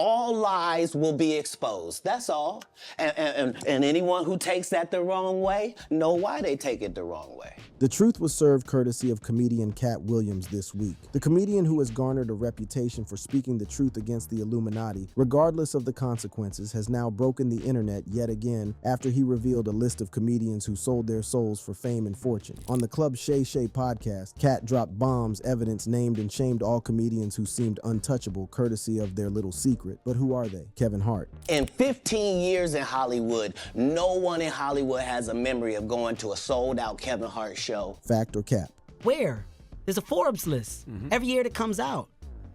all lies will be exposed. That's all. And anyone who takes that the wrong way, know why they take it the wrong way. The truth was served courtesy of comedian Katt Williams this week. The comedian who has garnered a reputation for speaking the truth against the Illuminati, regardless of the consequences, has now broken the internet yet again after he revealed a list of comedians who sold their souls for fame and fortune. On the Club Shay Shay podcast, Katt dropped bombs, evidence, named and shamed all comedians who seemed untouchable courtesy of their little secret. But who are they? Kevin Hart. In 15 years in Hollywood, no one in Hollywood has a memory of going to a sold-out Kevin Hart show. Fact or cap? Where? There's a Forbes list every year that comes out.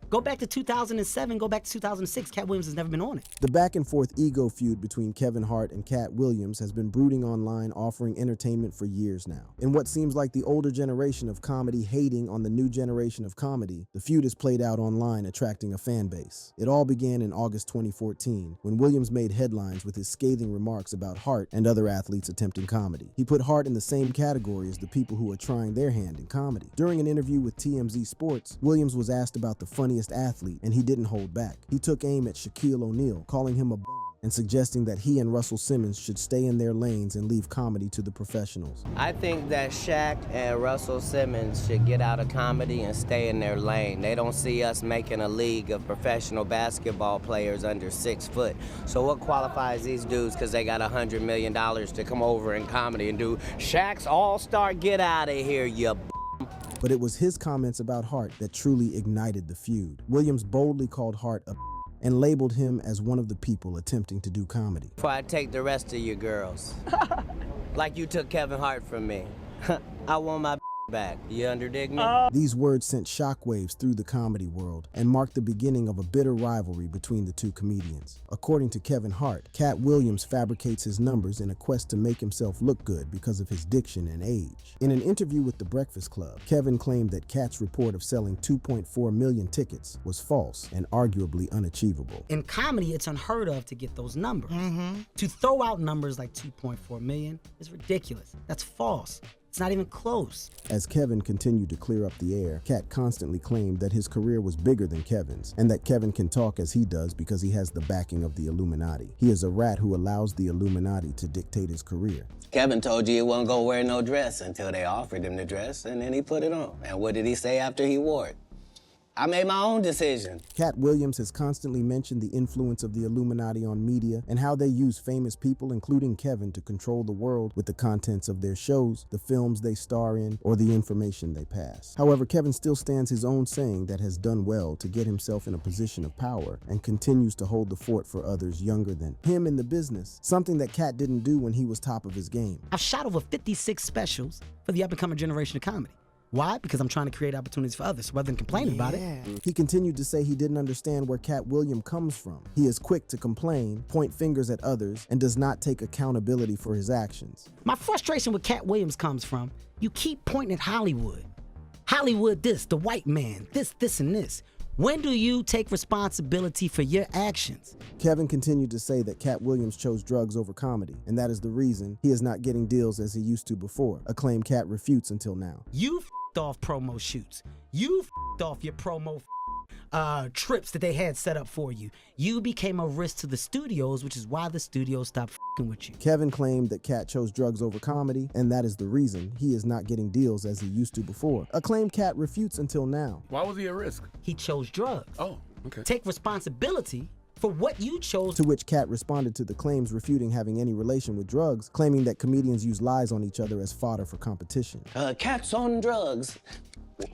Go back to 2007, go back to 2006. Katt Williams has never been on it. The back and forth ego feud between Kevin Hart and Katt Williams has been brooding online, offering entertainment for years now. In what seems like the older generation of comedy hating on the new generation of comedy, the feud is played out online, attracting a fan base. It all began in August 2014, when Williams made headlines with his scathing remarks about Hart and other athletes attempting comedy. He put Hart in the same category as the people who are trying their hand in comedy. During an interview with TMZ Sports, Williams was asked about the funniest athlete, and he didn't hold back. He took aim at Shaquille O'Neal, calling him a bum and suggesting that he and Russell Simmons should stay in their lanes and leave comedy to the professionals. I think that Shaq and Russell Simmons should get out of comedy and stay in their lane. They don't see us making a league of professional basketball players under 6 foot. So what qualifies these dudes because they got $100 million to come over in comedy and do Shaq's All-Star get out of here, you But it was his comments about Hart that truly ignited the feud. Williams boldly called Hart a and labeled him as one of the people attempting to do comedy. Before I take the rest of your girls, like you took Kevin Hart from me, I want my back. You underdig me? These words sent shockwaves through the comedy world and marked the beginning of a bitter rivalry between the two comedians. According to Kevin Hart, Katt Williams fabricates his numbers in a quest to make himself look good because of his diction and age. In an interview with The Breakfast Club, Kevin claimed that Katt's report of selling 2.4 million tickets was false and arguably unachievable. In comedy, it's unheard of to get those numbers. To throw out numbers like 2.4 million is ridiculous. That's false. It's not even close. As Kevin continued to clear up the air, Katt constantly claimed that his career was bigger than Kevin's, and that Kevin can talk as he does because he has the backing of the Illuminati. He is a rat who allows the Illuminati to dictate his career. Kevin told you he wasn't gonna wear no dress until they offered him the dress, and then he put it on. And what did he say after he wore it? I made my own decision. Katt Williams has constantly mentioned the influence of the Illuminati on media and how they use famous people, including Kevin, to control the world with the contents of their shows, the films they star in, or the information they pass. However, Kevin still stands his own saying that has done well to get himself in a position of power and continues to hold the fort for others younger than him in the business, something that Katt didn't do when he was top of his game. I've shot over 56 specials for the up-and-coming generation of comedy. Why? Because I'm trying to create opportunities for others rather than complaining about it. He continued to say he didn't understand where Katt Williams comes from. He is quick to complain, point fingers at others, and does not take accountability for his actions. My frustration with Katt Williams comes from, you keep pointing at Hollywood. Hollywood this, the white man, this, and this. When do you take responsibility for your actions? Kevin continued to say that Katt Williams chose drugs over comedy, and that is the reason he is not getting deals as he used to before, a claim Katt refutes until now. You f***ed off promo shoots. You f***ed off your promo trips that they had set up for you. You became a risk to the studios, which is why the studios stopped f***ing with you. Kevin claimed that Katt chose drugs over comedy, and that is the reason he is not getting deals as he used to before, a claim Katt refutes until now. Why was he at risk? He chose drugs. Oh, okay. Take responsibility for what you chose. To which Katt responded to the claims refuting having any relation with drugs, claiming that comedians use lies on each other as fodder for competition. Katt's on drugs.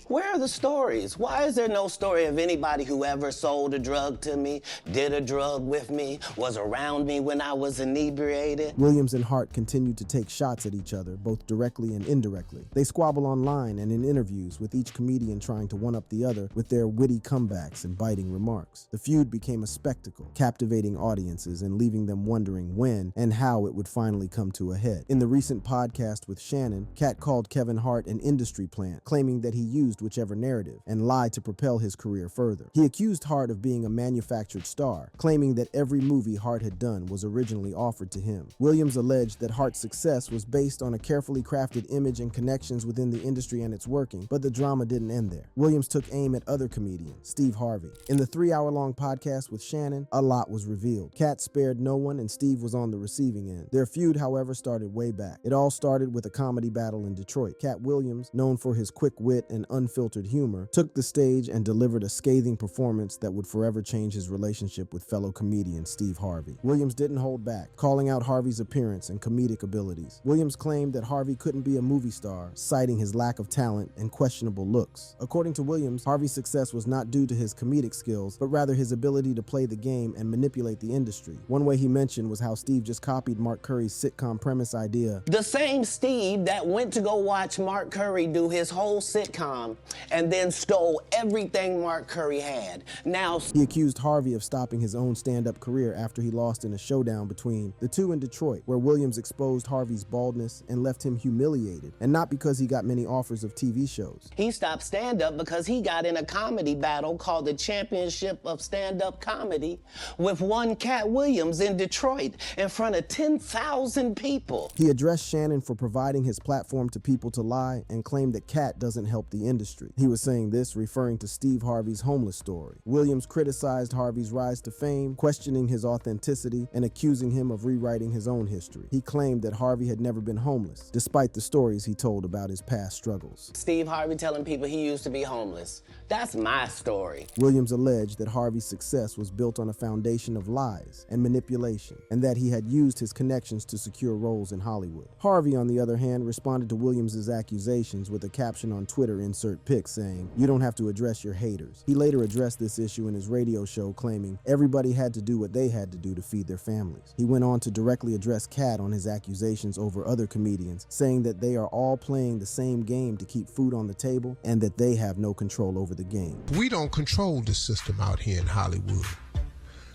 Where are the stories? Why is there no story of anybody who ever sold a drug to me, did a drug with me, was around me when I was inebriated? Williams and Hart continued to take shots at each other, both directly and indirectly. They squabble online and in interviews, with each comedian trying to one-up the other with their witty comebacks and biting remarks. The feud became a spectacle, captivating audiences and leaving them wondering when and how it would finally come to a head. In the recent podcast with Shannon, Katt called Kevin Hart an industry plant, claiming that he used whichever narrative and lied to propel his career further. He accused Hart of being a manufactured star, claiming that every movie Hart had done was originally offered to him. Williams alleged that Hart's success was based on a carefully crafted image and connections within the industry and its working, but the drama didn't end there. Williams took aim at other comedians, Steve Harvey. In the 3-hour-long podcast with Shannon, a lot was revealed. Katt spared no one, and Steve was on the receiving end. Their feud, however, started way back. It all started with a comedy battle in Detroit. Katt Williams, known for his quick wit and unfiltered humor, took the stage and delivered a scathing performance that would forever change his relationship with fellow comedian Steve Harvey. Williams didn't hold back, calling out Harvey's appearance and comedic abilities. Williams claimed that Harvey couldn't be a movie star, citing his lack of talent and questionable looks. According to Williams, Harvey's success was not due to his comedic skills, but rather his ability to play the game and manipulate the industry. One way he mentioned was how Steve just copied Mark Curry's sitcom premise idea. The same Steve that went to go watch Mark Curry do his whole sitcom and then stole everything Mark Curry had. Now, he accused Harvey of stopping his own stand-up career after he lost in a showdown between the two in Detroit, where Williams exposed Harvey's baldness and left him humiliated, and not because he got many offers of TV shows. He stopped stand-up because he got in a comedy battle called the Championship of Stand-Up Comedy with one Katt Williams in Detroit in front of 10,000 people. He addressed Shannon for providing his platform to people to lie and claimed that Katt doesn't help the industry. He was saying this referring to Steve Harvey's homeless story. Williams criticized Harvey's rise to fame, questioning his authenticity and accusing him of rewriting his own history. He claimed that Harvey had never been homeless, despite the stories he told about his past struggles. Steve Harvey telling people he used to be homeless. That's my story. Williams alleged that Harvey's success was built on a foundation of lies and manipulation, and that he had used his connections to secure roles in Hollywood. Harvey, on the other hand, responded to Williams' accusations with a caption on Twitter, insert pic, saying, "You don't have to address your haters." He later addressed this issue in his radio show, claiming everybody had to do what they had to do to feed their families. He went on to directly address Katt on his accusations over other comedians, saying that they are all playing the same game to keep food on the table and that they have no control over the game. We don't control the system out here in Hollywood.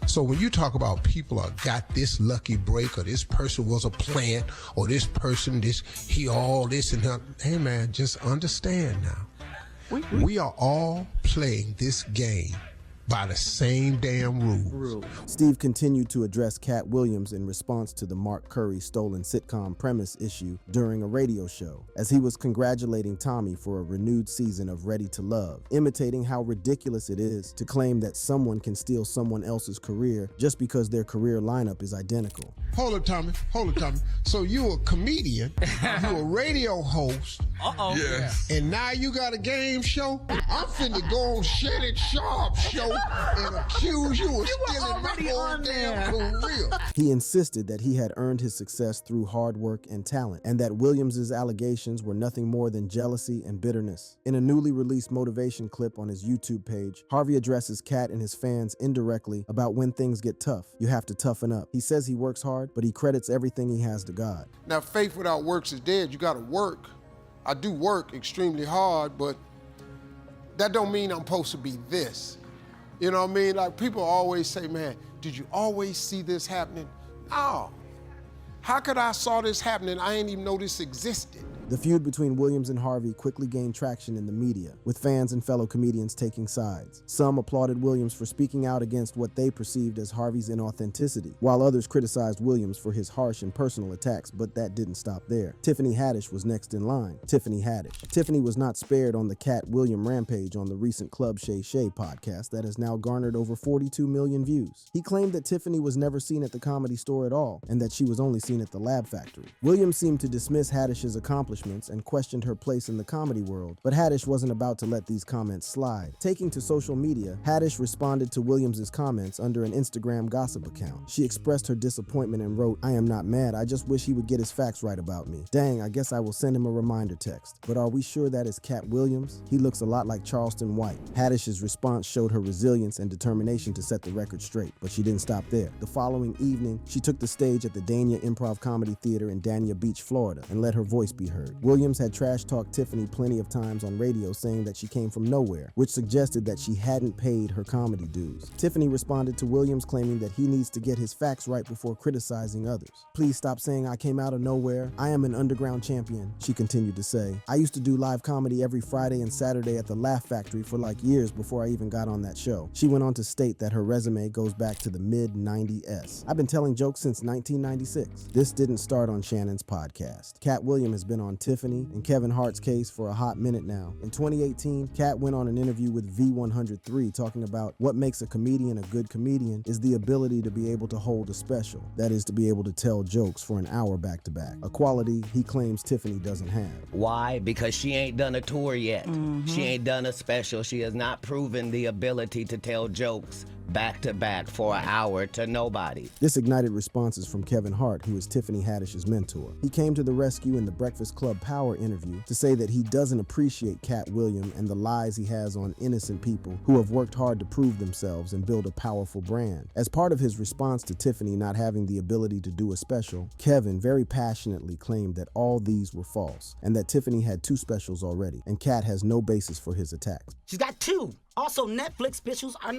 So when you talk about people got this lucky break, or this person was a plant, or this person, he all this and that, hey man, just understand now. We are all playing this game by the same damn rules. Steve continued to address Katt Williams in response to the Mark Curry stolen sitcom premise issue during a radio show, as he was congratulating Tommy for a renewed season of Ready to Love, imitating how ridiculous it is to claim that someone can steal someone else's career just because their career lineup is identical. Hold it, Tommy. So you a comedian, you a radio host, Yes. and now you got a game show? I'm finna go on Shannon Sharp's show and accuse you of stealing my whole damn career. He insisted that he had earned his success through hard work and talent, and that Williams' allegations were nothing more than jealousy and bitterness. In a newly released motivation clip on his YouTube page, Harvey addresses Katt and his fans indirectly about when things get tough. You have to toughen up. He says he works hard, but he credits everything he has to God. Now, faith without works is dead. You gotta work. I do work extremely hard, but that don't mean I'm supposed to be this. You know what I mean? Like, people always say, man, did you always see this happening? No. How could I saw this happening? I didn't even know this existed. The feud between Williams and Harvey quickly gained traction in the media, with fans and fellow comedians taking sides. Some applauded Williams for speaking out against what they perceived as Harvey's inauthenticity, while others criticized Williams for his harsh and personal attacks, but that didn't stop there. Tiffany Haddish was next in line. Tiffany Haddish. Tiffany was not spared on the Katt Williams rampage on the recent Club Shay Shay podcast that has now garnered over 42 million views. He claimed that Tiffany was never seen at the Comedy Store at all, and that she was only seen at the Lab Factory. Williams seemed to dismiss Haddish's accomplishments and questioned her place in the comedy world, but Haddish wasn't about to let these comments slide. Taking to social media, Haddish responded to Williams' comments under an Instagram gossip account. She expressed her disappointment and wrote, "I am not mad, I just wish he would get his facts right about me. Dang, I guess I will send him a reminder text. But are we sure that is Katt Williams? He looks a lot like Charleston White." Haddish's response showed her resilience and determination to set the record straight, but she didn't stop there. The following evening, she took the stage at the Dania Improv Comedy Theater in Dania Beach, Florida, and let her voice be heard. heard. Williams had trash-talked Tiffany plenty of times on radio saying that she came from nowhere, which suggested that she hadn't paid her comedy dues. Tiffany responded to Williams claiming that he needs to get his facts right before criticizing others. "Please stop saying I came out of nowhere. I am an underground champion," she continued to say. "I used to do live comedy every Friday and Saturday at the Laugh Factory for like years before I even got on that show." She went on to state that her resume goes back to the mid-90s. "I've been telling jokes since 1996. This didn't start on Shannon's podcast." Katt Williams has been on Tiffany and Kevin Hart's case for a hot minute now. In 2018, Katt went on an interview with V103 talking about what makes a comedian a good comedian is the ability to be able to hold a special. That is, to be able to tell jokes for an hour back-to-back, a quality he claims Tiffany doesn't have. Why? Because she ain't done a tour yet. She ain't done a special. She has not proven the ability to tell jokes back-to-back for an hour to nobody. This ignited responses from Kevin Hart, who is Tiffany Haddish's mentor. He came to the rescue in the Breakfast Club Power interview to say that he doesn't appreciate Katt Williams and the lies he has on innocent people who have worked hard to prove themselves and build a powerful brand. As part of his response to Tiffany not having the ability to do a special, Kevin very passionately claimed that all these were false and that Tiffany had 2 specials already, and Katt has no basis for his attacks. She's got 2. Also, Netflix specials are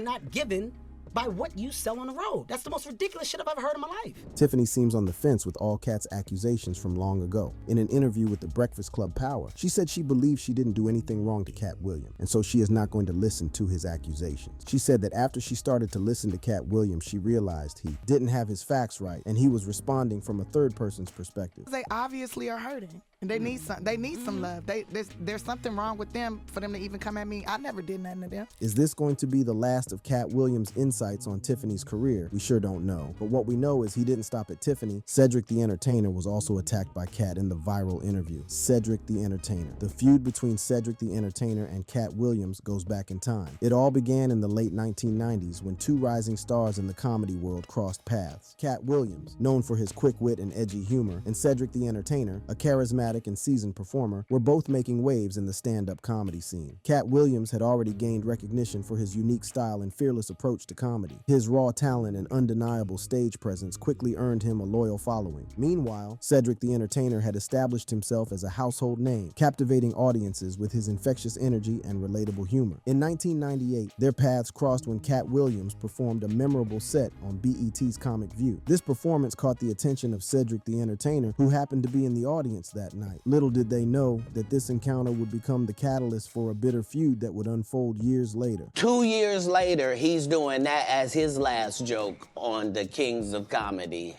not given by what you sell on the road. That's the most ridiculous shit I've ever heard in my life. Tiffany seems on the fence with all Katt's accusations from long ago. In an interview with the Breakfast Club Power, she said she believes she didn't do anything wrong to Katt Williams, and so she is not going to listen to his accusations. She said that after she started to listen to Katt Williams, she realized he didn't have his facts right, and he was responding from a third person's perspective. They obviously are hurting. And they need some. They need some love. There's something wrong with them for them to even come at me. I never did nothing to them. Is this going to be the last of Katt Williams' insights on Tiffany's career? We sure don't know. But what we know is he didn't stop at Tiffany. Cedric the Entertainer was also attacked by Katt in the viral interview. Cedric the Entertainer. The feud between Cedric the Entertainer and Katt Williams goes back in time. It all began in the late 1990s when 2 rising stars in the comedy world crossed paths. Katt Williams, known for his quick wit and edgy humor, and Cedric the Entertainer, a charismatic and seasoned performer, were both making waves in the stand-up comedy scene. Katt Williams had already gained recognition for his unique style and fearless approach to comedy. His raw talent and undeniable stage presence quickly earned him a loyal following. Meanwhile, Cedric the Entertainer had established himself as a household name, captivating audiences with his infectious energy and relatable humor. In 1998, their paths crossed when Katt Williams performed a memorable set on BET's Comic View. This performance caught the attention of Cedric the Entertainer, who happened to be in the audience that night. Little did they know that this encounter would become the catalyst for a bitter feud that would unfold years later. 2 years later, he's doing that as his last joke on the Kings of Comedy.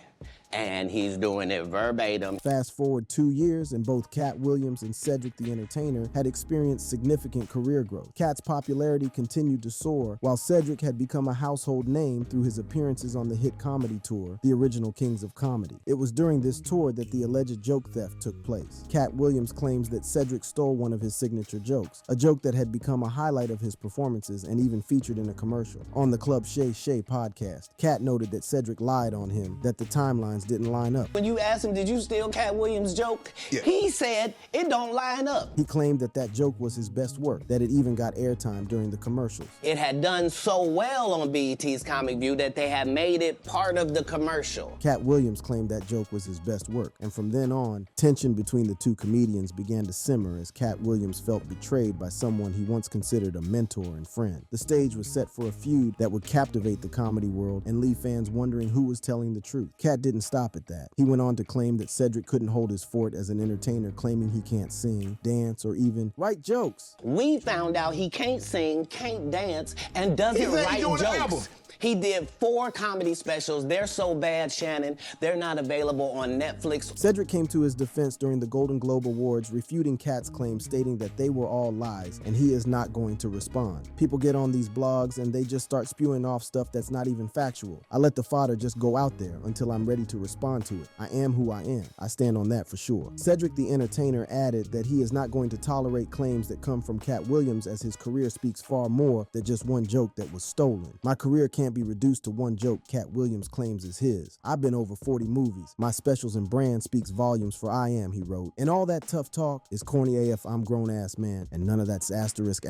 And he's doing it verbatim. Fast forward 2 years, and both Katt Williams and Cedric the Entertainer had experienced significant career growth. Katt's popularity continued to soar, while Cedric had become a household name through his appearances on the hit comedy tour, The Original Kings of Comedy. It was during this tour that the alleged joke theft took place. Katt Williams claims that Cedric stole one of his signature jokes, a joke that had become a highlight of his performances and even featured in a commercial. On the Club Shay Shay podcast, Katt noted that Cedric lied on him, that the timelines didn't line up. When you asked him, did you steal Katt Williams' joke? Yeah. He said, it don't line up. He claimed that that joke was his best work, that it even got airtime during the commercials. It had done so well on BET's Comic View that they had made it part of the commercial. Katt Williams claimed that joke was his best work, and from then on, tension between the two comedians began to simmer as Katt Williams felt betrayed by someone he once considered a mentor and friend. The stage was set for a feud that would captivate the comedy world and leave fans wondering who was telling the truth. Katt didn't stop at that. He went on to claim that Cedric couldn't hold his fort as an entertainer, claiming he can't sing, dance, or even write jokes. We found out he can't sing, can't dance, and doesn't write jokes. He did 4 comedy specials. They're so bad, Shannon, they're not available on Netflix. Cedric came to his defense during the Golden Globe Awards, refuting Katt's claims, stating that they were all lies and he is not going to respond. People get on these blogs and they just start spewing off stuff that's not even factual. I let the fodder just go out there until I'm ready to respond to it. I am who I am. I stand on that for sure. Cedric the Entertainer added that he is not going to tolerate claims that come from Katt Williams, as his career speaks far more than just one joke that was stolen. My career can't can't be reduced to one joke Katt Williams claims is his. I've been over 40 movies. My specials and brand speaks volumes for I am, he wrote. And all that tough talk is corny AF, I'm grown ass man, and none of that's asterisk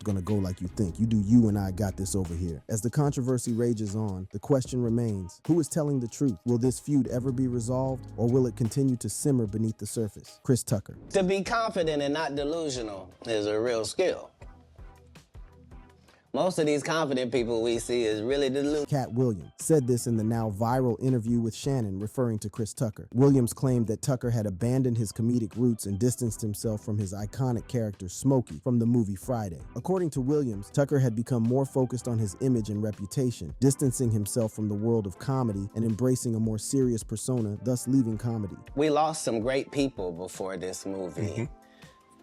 gonna go like you think. You do you and I got this over here. As the controversy rages on, the question remains, who is telling the truth? Will this feud ever be resolved, or will it continue to simmer beneath the surface? Chris Tucker. To be confident and not delusional is a real skill. Most of these confident people we see is really delusional. Katt Williams said this in the now viral interview with Shannon, referring to Chris Tucker. Williams claimed that Tucker had abandoned his comedic roots and distanced himself from his iconic character Smokey from the movie Friday. According to Williams, Tucker had become more focused on his image and reputation, distancing himself from the world of comedy and embracing a more serious persona, thus leaving comedy. We lost some great people before this movie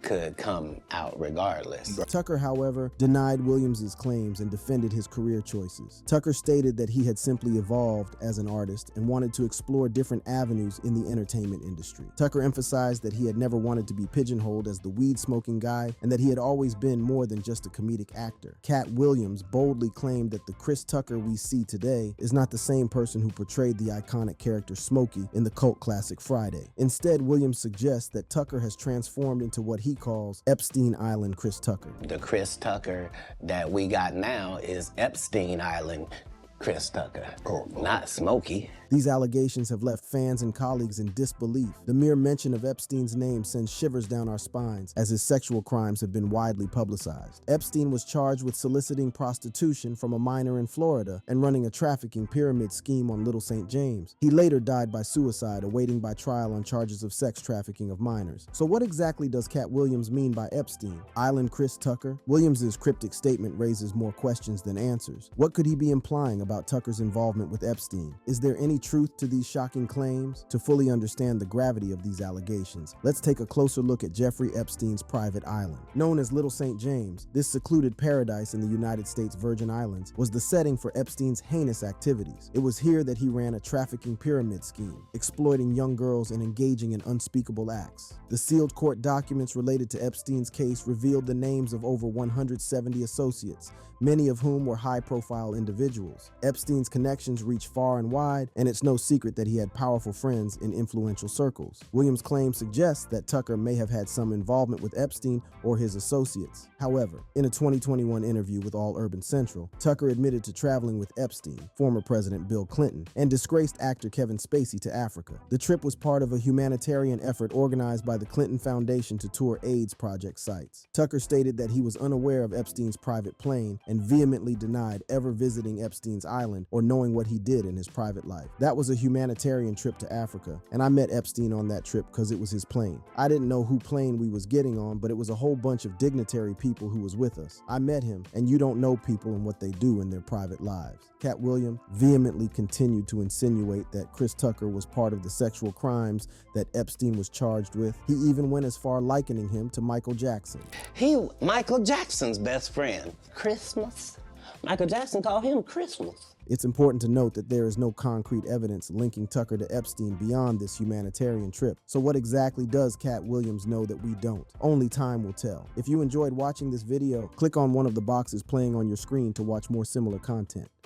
could come out regardless. Tucker, however, denied Williams' claims and defended his career choices. Tucker stated that he had simply evolved as an artist and wanted to explore different avenues in the entertainment industry. Tucker emphasized that he had never wanted to be pigeonholed as the weed-smoking guy and that he had always been more than just a comedic actor. Katt Williams boldly claimed that the Chris Tucker we see today is not the same person who portrayed the iconic character Smokey in the cult classic Friday. Instead, Williams suggests that Tucker has transformed into what he calls Epstein Island Chris Tucker. The Chris Tucker that we got now is Epstein Island Chris Tucker, not Smokey. These allegations have left fans and colleagues in disbelief. The mere mention of Epstein's name sends shivers down our spines as his sexual crimes have been widely publicized. Epstein was charged with soliciting prostitution from a minor in Florida and running a trafficking pyramid scheme on Little St. James. He later died by suicide, awaiting by trial on charges of sex trafficking of minors. So what exactly does Katt Williams mean by Epstein? Island Chris Tucker? Williams' cryptic statement raises more questions than answers. What could he be implying about Tucker's involvement with Epstein? Is there any truth to these shocking claims? To fully understand the gravity of these allegations, let's take a closer look at Jeffrey Epstein's private island. Known as Little St. James, this secluded paradise in the United States Virgin Islands was the setting for Epstein's heinous activities. It was here that he ran a trafficking pyramid scheme, exploiting young girls and engaging in unspeakable acts. The sealed court documents related to Epstein's case revealed the names of over 170 associates, many of whom were high-profile individuals. Epstein's connections reached far and wide, and it's no secret that he had powerful friends in influential circles. Williams' claim suggests that Tucker may have had some involvement with Epstein or his associates. However, in a 2021 interview with All Urban Central, Tucker admitted to traveling with Epstein, former President Bill Clinton, and disgraced actor Kevin Spacey to Africa. The trip was part of a humanitarian effort organized by the Clinton Foundation to tour AIDS project sites. Tucker stated that he was unaware of Epstein's private plane and vehemently denied ever visiting Epstein's island or knowing what he did in his private life. That was a humanitarian trip to Africa, and I met Epstein on that trip because it was his plane. I didn't know who plane we was getting on, but it was a whole bunch of dignitary people who was with us. I met him, and you don't know people and what they do in their private lives. Katt Williams vehemently continued to insinuate that Chris Tucker was part of the sexual crimes that Epstein was charged with. He even went as far likening him to Michael Jackson. Michael Jackson's best friend. Christmas. Michael Jackson called him Christmas. It's important to note that there is no concrete evidence linking Tucker to Epstein beyond this humanitarian trip. So what exactly does Katt Williams know that we don't? Only time will tell. If you enjoyed watching this video, click on one of the boxes playing on your screen to watch more similar content.